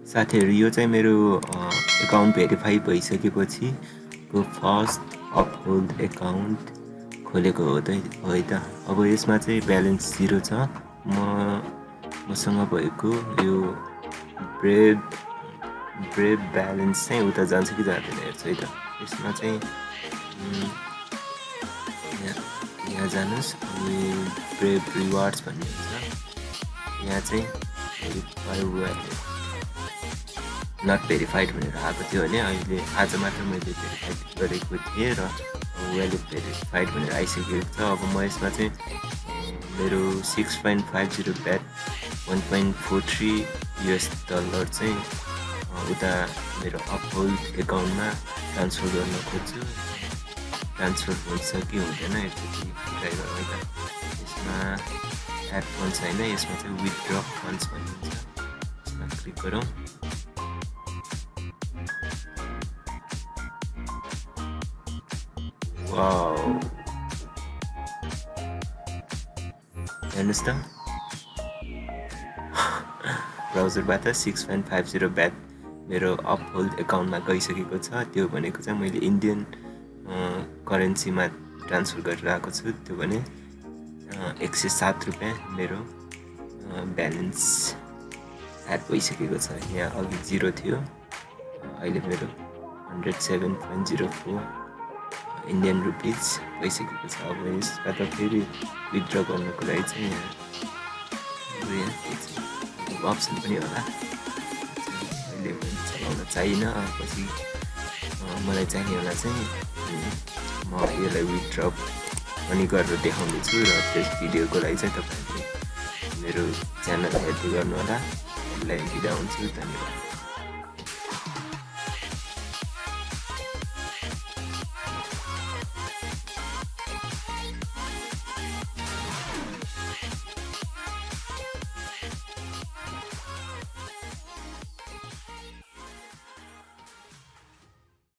साथीहरु यो चाहिँ मेरो अकाउन्ट भेरिफाई भइसकेपछि को फर्स्ट अपहोल्ड अकाउन्ट खोलेको हो त है त। अब यसमा चाहिँ ब्यालेन्स 0 छ। मसँग भएको यो ब्रेभ ब्यालेन्स चाहिँ उता जान्छ कि जाँदैन हेर्छु है त। यसमा चाहिँ यहाँ जानुस्, ब्रेभ रिवार्ड्स भन्ने हुन्छ। यहाँ चाहिँ नट भेरिफाइड भनेर आएको थियो भने अहिले आज मात्र मैले भेरिफाइड गरेको थिएँ र वेल भेरिफाइड भनेर आइसकेको छ। अब म यसमा चाहिँ मेरो 6.50 ब्याट 1.43 US डलर चाहिँ उता मेरो अपहोल्ड एकाउन्टमा ट्रान्सफर गर्न खोज्छु। ट्रान्सफर हुन्छ कि हुँदैन एकचोटि ट्राई गरौँ है त। यसमा एड फन्ड्स होइन, यसमा चाहिँ विथड्र फन्ड्स भन्ने हुन्छ। यसमा क्लिक गरौँ। वाउ, हेर्नुहोस् त ब्राउजरबाट 6.50 ब्याट मेरो अपहोल्ड एकाउन्टमा गइसकेको छ। त्यो भनेको चाहिँ मैले इन्डियन करेन्सीमा ट्रान्सफर गरेर आएको छु। त्यो भने 107 रुपियाँ मेरो ब्यालेन्स एड भइसकेको छ। यहाँ अघि 0 थियो, अहिले मेरो 107.04 इन्डियन रुपिज भइसकेको छ। अब यसबाट फेरि विथड्र गर्नुको लागि चाहिँ यहाँ अप्सन पनि होला। अहिले मैले चलाउन चाहिन, पछि मलाई चाहिने होला चाहिँ म यसलाई विथड्र पनि गरेर देखाउँदैछु। र त्यस भिडियोको लागि चाहिँ तपाईँहरूले मेरो च्यानल हेर्दै गर्नु होला। यसलाई बिदा हुन्छु, धन्यवाद।